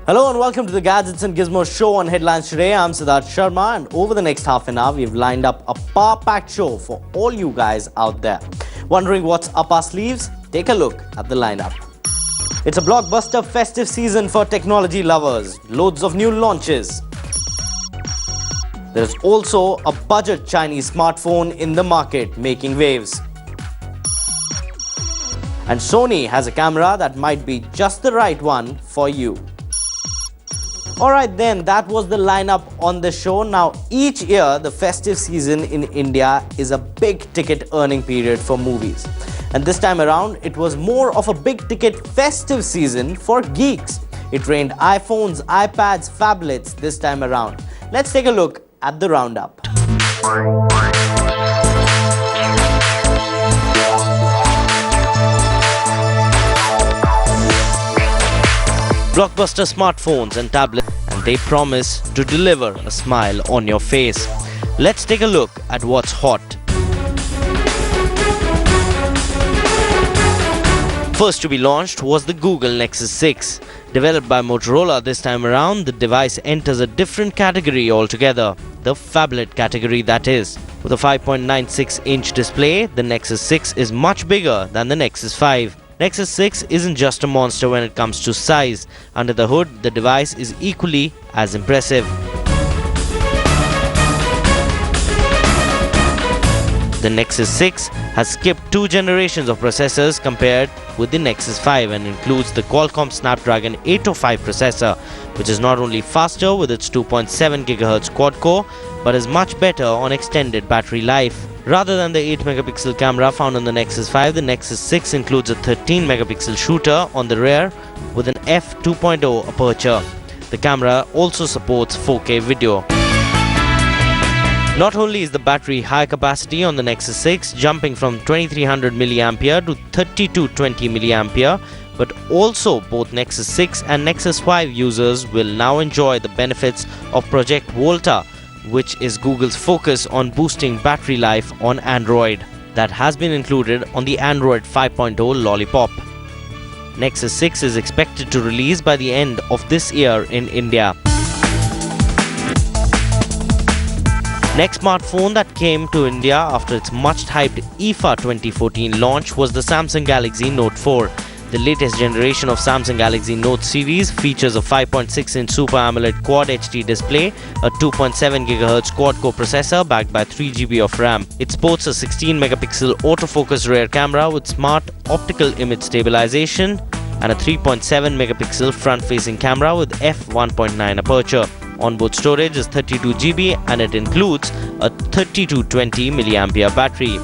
Hello and welcome to the Gadgets and Gizmos show on Headlines Today. I'm Siddharth Sharma, and over the next half an hour, we've lined up a power-packed show for all you guys out there. Wondering what's up our sleeves? Take a look at the lineup. It's a blockbuster festive season for technology lovers. Loads of new launches. There's also a budget Chinese smartphone in the market making waves. And Sony has a camera that might be just the right one for you. Alright then, that was the lineup on the show. Now, each year, the festive season in India is a big ticket earning period for movies. And this time around, it was more of a big ticket festive season for geeks. It rained iPhones, iPads, phablets this time around. Let's take a look at the roundup. Blockbuster smartphones and tablets, and they promise to deliver a smile on your face. Let's take a look at what's hot. First to be launched was the Google Nexus 6. Developed by Motorola this time around, the device enters a different category altogether, the phablet category that is. With a 5.96-inch display, the Nexus 6 is much bigger than the Nexus 5. Nexus 6 isn't just a monster when it comes to size. Under the hood, the device is equally as impressive. The Nexus 6 has skipped 2 generations of processors compared with the Nexus 5 and includes the Qualcomm Snapdragon 805 processor, which is not only faster with its 2.7 GHz quad-core, but is much better on extended battery life. Rather than the 8-megapixel camera found on the Nexus 5, the Nexus 6 includes a 13-megapixel shooter on the rear with an f2.0 aperture. The camera also supports 4K video. Not only is the battery high capacity on the Nexus 6 jumping from 2300 mAh to 3220 mAh, but also both Nexus 6 and Nexus 5 users will now enjoy the benefits of Project Volta, which is Google's focus on boosting battery life on Android. That has been included on the Android 5.0 Lollipop. Nexus 6 is expected to release by the end of this year in India. Next smartphone that came to India after its much-hyped IFA 2014 launch was the Samsung Galaxy Note 4. The latest generation of Samsung Galaxy Note series features a 5.6-inch Super AMOLED Quad HD display, a 2.7 GHz quad-core processor backed by 3 GB of RAM. It sports a 16-megapixel autofocus rear camera with smart optical image stabilization and a 3.7-megapixel front-facing camera with f1.9 aperture. Onboard storage is 32 GB and it includes a 3220 mAh battery.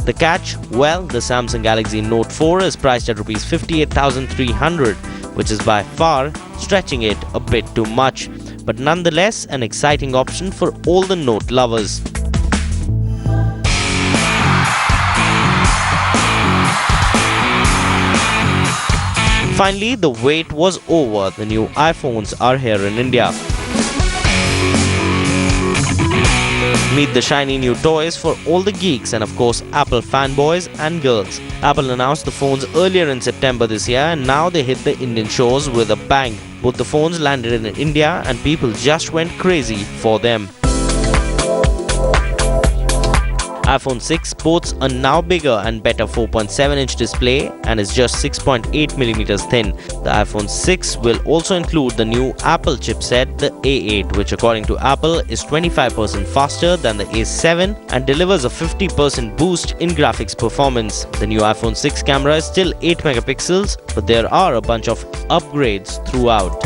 The catch? Well, the Samsung Galaxy Note 4 is priced at Rs 58,300, which is by far stretching it a bit too much, but nonetheless an exciting option for all the Note lovers. Finally, the wait was over. The new iPhones are here in India. Meet the shiny new toys for all the geeks and of course Apple fanboys and girls. Apple announced the phones earlier in September this year and now they hit the Indian shores with a bang. Both the phones landed in India and people just went crazy for them. iPhone 6 sports a now bigger and better 4.7-inch display and is just 6.8mm thin. The iPhone 6 will also include the new Apple chipset, the A8, which according to Apple is 25% faster than the A7 and delivers a 50% boost in graphics performance. The new iPhone 6 camera is still 8 megapixels, but there are a bunch of upgrades throughout.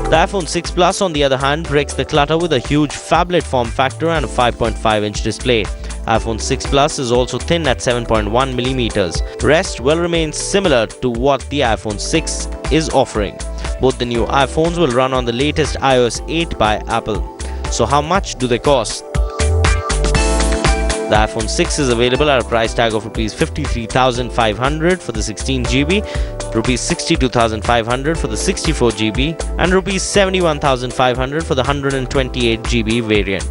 The iPhone 6 Plus, on the other hand, breaks the clutter with a huge phablet form factor and a 5.5-inch display. iPhone 6 Plus is also thin at 7.1mm. Rest will remain similar to what the iPhone 6 is offering. Both the new iPhones will run on the latest iOS 8 by Apple. So how much do they cost? The iPhone 6 is available at a price tag of Rs 53,500 for the 16GB, Rs 62,500 for the 64GB, and Rs 71,500 for the 128GB variant.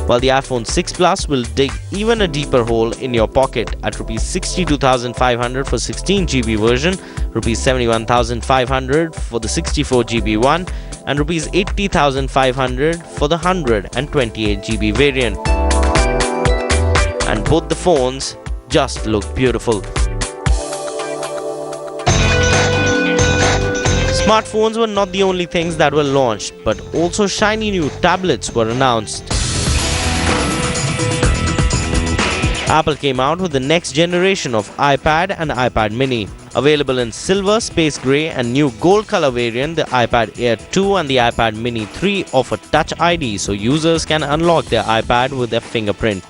while the iPhone 6 Plus will dig even a deeper hole in your pocket at Rs 62,500 for 16GB version, Rs 71,500 for the 64GB one, and Rs 80,500 for the 128GB variant. And both the phones just look beautiful. Smartphones were not the only things that were launched, but also shiny new tablets were announced. Apple came out with the next generation of iPad and iPad mini. Available in silver, space grey and new gold color variant, the iPad Air 2 and the iPad mini 3 offer Touch ID so users can unlock their iPad with their fingerprint.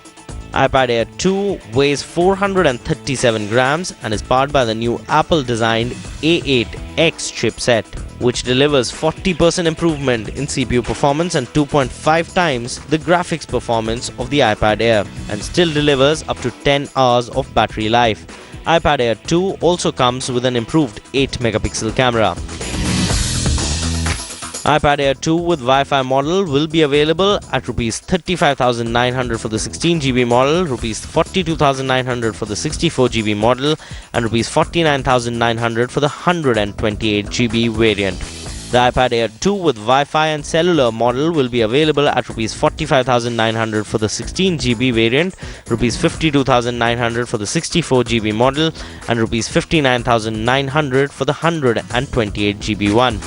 iPad Air 2 weighs 437 grams and is powered by the new Apple-designed A8X chipset, which delivers 40% improvement in CPU performance and 2.5 times the graphics performance of the iPad Air, and still delivers up to 10 hours of battery life. iPad Air 2 also comes with an improved 8-megapixel camera. iPad Air 2 with Wi-Fi model will be available at Rs 35,900 for the 16GB model, Rs 42,900 for the 64GB model, and Rs 49,900 for the 128GB variant. The iPad Air 2 with Wi-Fi and cellular model will be available at Rs 45,900 for the 16GB variant, Rs 52,900 for the 64GB model, and Rs 59,900 for the 128GB one.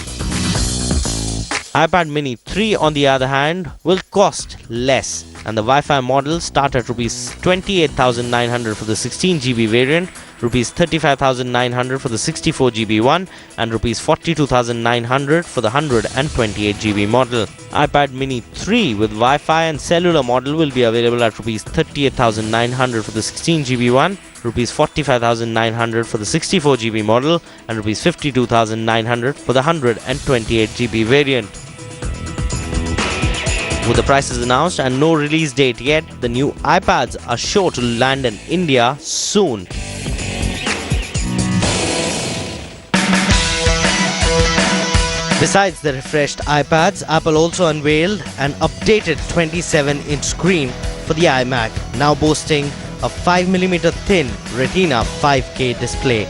iPad mini 3 on the other hand will cost less, and the Wi-Fi models start at Rs 28,900 for the 16GB variant, Rs 35,900 for the 64GB one, and Rs 42,900 for the 128GB model. iPad mini 3 with Wi-Fi and cellular model will be available at Rs 38,900 for the 16GB one, Rs 45,900 for the 64GB model, and Rs 52,900 for the 128GB variant. With the prices announced and no release date yet, the new iPads are sure to land in India soon. Besides the refreshed iPads, Apple also unveiled an updated 27-inch screen for the iMac, now boasting a 5mm thin Retina 5K display.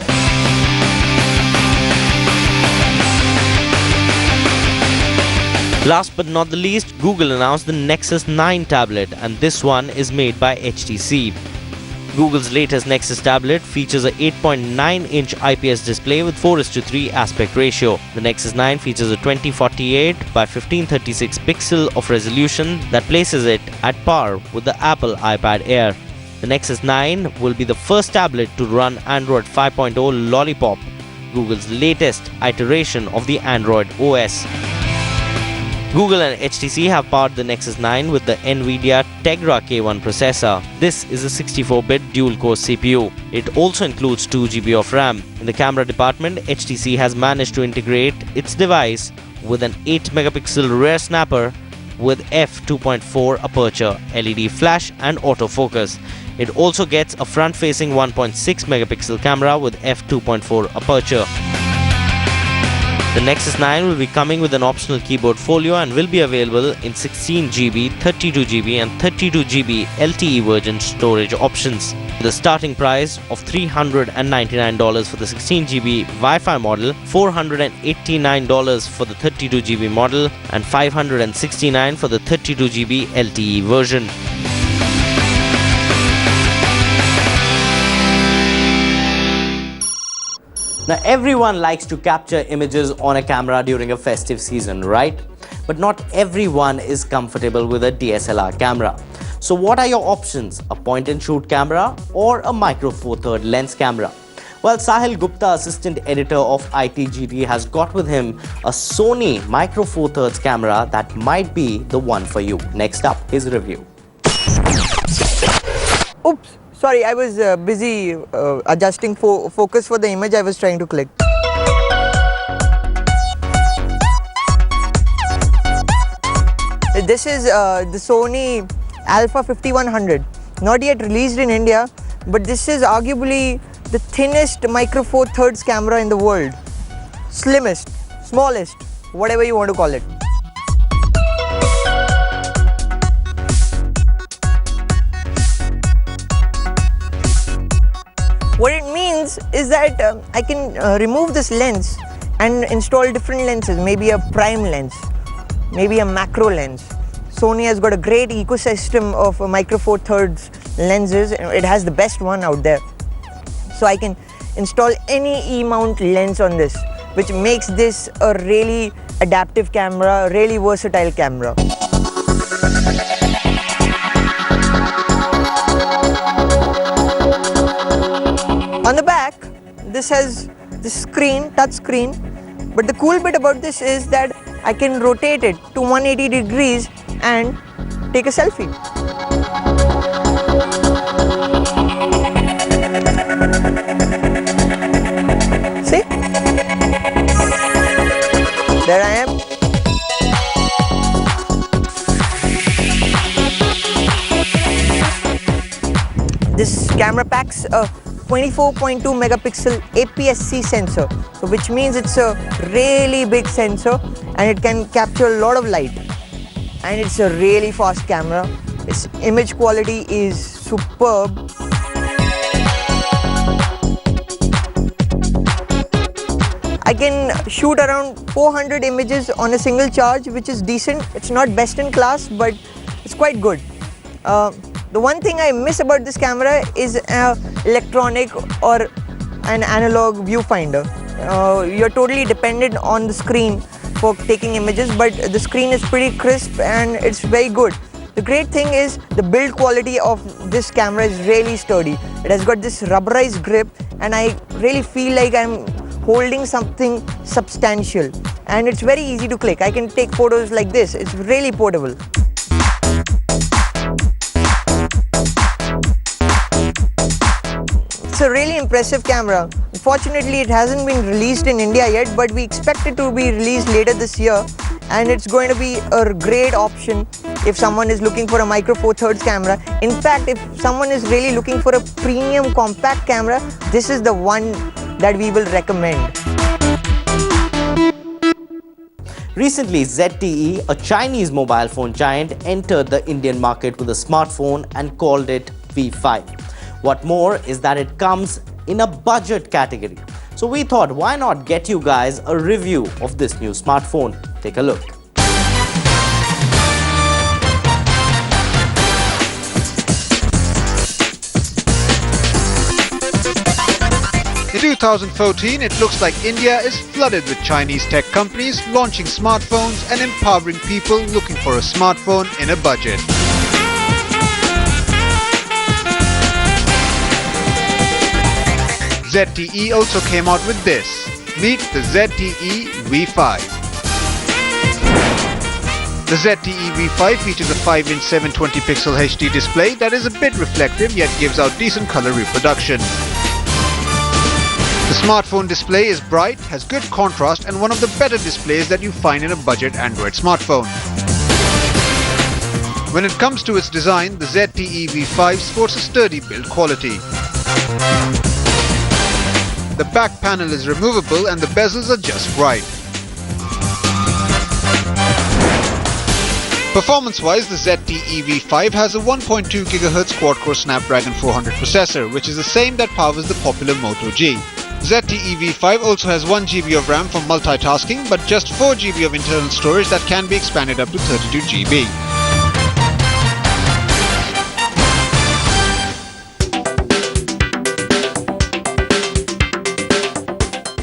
Last but not the least, Google announced the Nexus 9 tablet, and this one is made by HTC. Google's latest Nexus tablet features a 8.9-inch IPS display with 4:3 aspect ratio. The Nexus 9 features a 2048 by 1536 pixel of resolution that places it at par with the Apple iPad Air. The Nexus 9 will be the first tablet to run Android 5.0 Lollipop, Google's latest iteration of the Android OS. Google and HTC have powered the Nexus 9 with the NVIDIA Tegra K1 processor. This is a 64-bit dual-core CPU. It also includes 2GB of RAM. In the camera department, HTC has managed to integrate its device with an 8-megapixel rear snapper with f2.4 aperture, LED flash and autofocus. It also gets a front-facing 1.6-megapixel camera with f2.4 aperture. The Nexus 9 will be coming with an optional keyboard folio and will be available in 16GB, 32GB and 32GB LTE version storage options. The starting price of $399 for the 16GB Wi-Fi model, $489 for the 32GB model and $569 for the 32GB LTE version. Now everyone likes to capture images on a camera during a festive season, right? But not everyone is comfortable with a DSLR camera. So what are your options? A point-and-shoot camera or a micro four third lens camera? Well, Sahil Gupta, assistant editor of ITGT, has got with him a Sony micro four thirds camera that might be the one for you. Next up, his review. Oops. Sorry, I was busy adjusting focus for the image I was trying to click. This is the Sony Alpha 5100. Not yet released in India, but this is arguably the thinnest micro four thirds camera in the world. Slimmest, smallest, whatever you want to call it. What it means is that I can remove this lens and install different lenses, maybe a prime lens, maybe a macro lens. Sony has got a great ecosystem of micro four thirds lenses. It has the best one out there. So I can install any E-mount lens on this, which makes this a really adaptive camera, really versatile camera. On the back, this has the screen, touch screen, but the cool bit about this is that I can rotate it to 180 degrees and take a selfie. See? There I am. This camera packs a 24.2 megapixel APS-C sensor, so which means it's a really big sensor and it can capture a lot of light. And it's a really fast camera. Its image quality is superb. I can shoot around 400 images on a single charge, which is decent. It's not best in class, but it's quite good. The one thing I miss about this camera is an electronic or an analog viewfinder. You're totally dependent on the screen for taking images, but the screen is pretty crisp and it's very good. The great thing is the build quality of this camera is really sturdy. It has got this rubberized grip and I really feel like I'm holding something substantial, and it's very easy to click. I can take photos like this. It's really portable. It's a really impressive camera. Unfortunately, it hasn't been released in India yet, but we expect it to be released later this year, and it's going to be a great option if someone is looking for a micro four thirds camera. In fact, if someone is really looking for a premium compact camera, this is the one that we will recommend. Recently, ZTE, a Chinese mobile phone giant, entered the Indian market with a smartphone and called it V5. What more is that it comes in a budget category. So we thought, why not get you guys a review of this new smartphone? Take a look. In 2014, it looks like India is flooded with Chinese tech companies launching smartphones and empowering people looking for a smartphone in a budget. ZTE also came out with this. Meet the ZTE V5. The ZTE V5 features a 5-inch 720 pixel HD display that is a bit reflective yet gives out decent color reproduction. The smartphone display is bright, has good contrast and one of the better displays that you find in a budget Android smartphone. When it comes to its design, the ZTE V5 sports a sturdy build quality. The back panel is removable and the bezels are just right. Performance-wise, the ZTE V5 has a 1.2 GHz quad-core Snapdragon 400 processor, which is the same that powers the popular Moto G. ZTE V5 also has 1 GB of RAM for multitasking, but just 4 GB of internal storage that can be expanded up to 32 GB.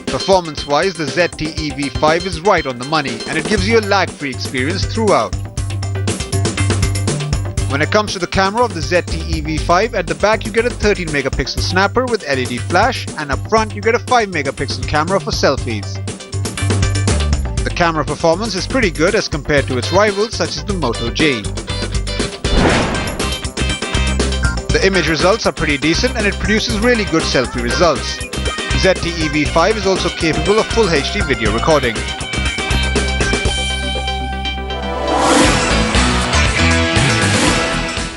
Performance-wise, the ZTE V5 is right on the money and it gives you a lag-free experience throughout. When it comes to the camera of the ZTE V5, at the back you get a 13 megapixel snapper with LED flash and up front you get a 5 megapixel camera for selfies. The camera performance is pretty good as compared to its rivals such as the Moto G. The image results are pretty decent and it produces really good selfie results. ZTE V5 is also capable of full HD video recording.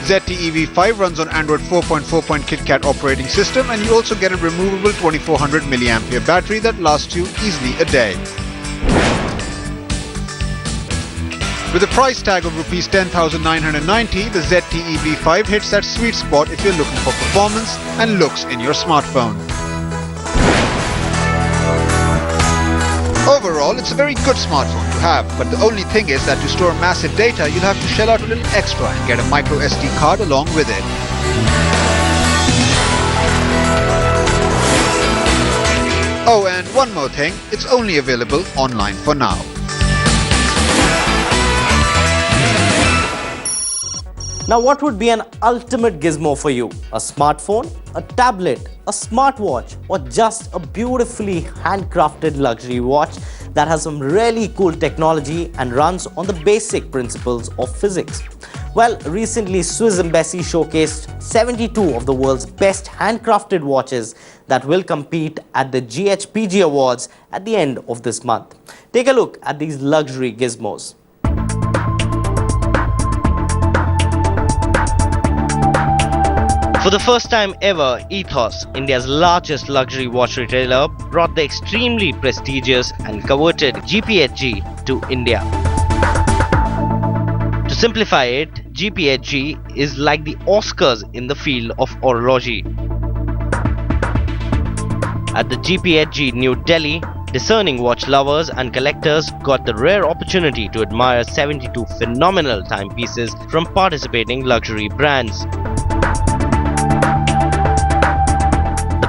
ZTE V5 runs on Android 4.4 KitKat operating system and you also get a removable 2400 mAh battery that lasts you easily a day. With a price tag of Rs 10,990, the ZTE V5 hits that sweet spot if you're looking for performance and looks in your smartphone. Overall, it's a very good smartphone to have, but the only thing is that to store massive data, you'll have to shell out a little extra and get a micro SD card along with it. Oh, and one more thing, it's only available online for now. Now, what would be an ultimate gizmo for you? A smartphone, a tablet, a smartwatch, or just a beautifully handcrafted luxury watch that has some really cool technology and runs on the basic principles of physics? Well, recently Swiss Embassy showcased 72 of the world's best handcrafted watches that will compete at the GHPG Awards at the end of this month. Take a look at these luxury gizmos. For the first time ever, Ethos, India's largest luxury watch retailer, brought the extremely prestigious and coveted GPHG to India. To simplify it, GPHG is like the Oscars in the field of horology. At the GPHG New Delhi, discerning watch lovers and collectors got the rare opportunity to admire 72 phenomenal timepieces from participating luxury brands.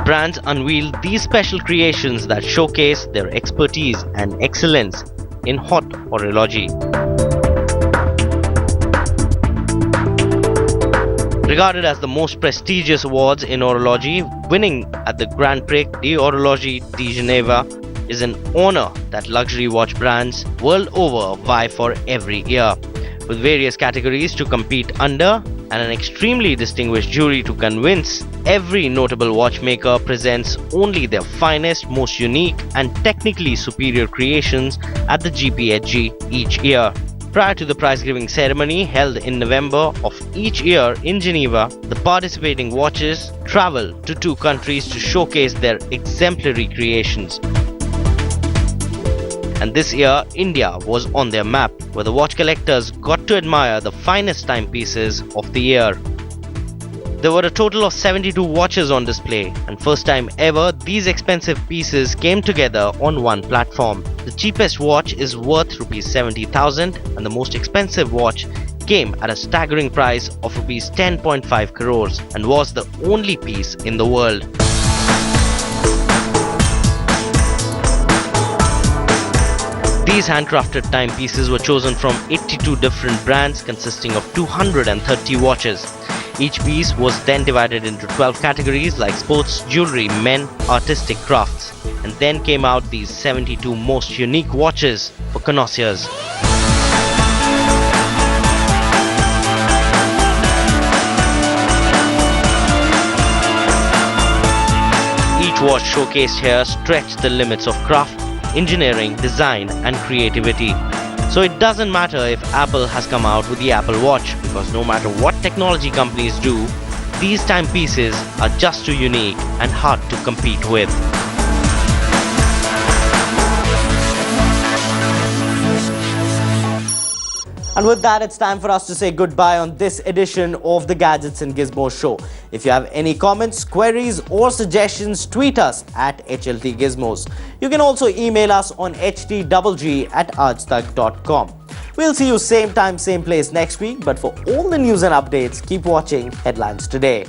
Brands unveiled these special creations that showcase their expertise and excellence in haute horology. Regarded as the most prestigious awards in horology, winning at the Grand Prix d'Horlogerie de Geneva is an honor that luxury watch brands world over vie for every year, with various categories to compete under and an extremely distinguished jury to convince. Every notable watchmaker presents only their finest, most unique and technically superior creations at the GPHG each year. Prior to the prize-giving ceremony held in November of each year in Geneva, the participating watches travel to 2 countries to showcase their exemplary creations. And this year, India was on their map, where the watch collectors got to admire the finest timepieces of the year. There were a total of 72 watches on display, and first time ever, these expensive pieces came together on one platform. The cheapest watch is worth Rs 70,000, and the most expensive watch came at a staggering price of Rs 10.5 crores and was the only piece in the world. These handcrafted timepieces were chosen from 82 different brands consisting of 230 watches. Each piece was then divided into 12 categories like sports, jewelry, men, artistic crafts, and then came out these 72 most unique watches for connoisseurs. Each watch showcased here stretched the limits of craft, engineering, design and creativity. So it doesn't matter if Apple has come out with the Apple Watch, because no matter what technology companies do, these timepieces are just too unique and hard to compete with. And with that, it's time for us to say goodbye on this edition of the Gadgets and Gizmos show. If you have any comments, queries or suggestions, tweet us at HLT Gizmos. You can also email us on htgg@aajtak.com. We'll see you same time, same place next week. But for all the news and updates, keep watching Headlines Today.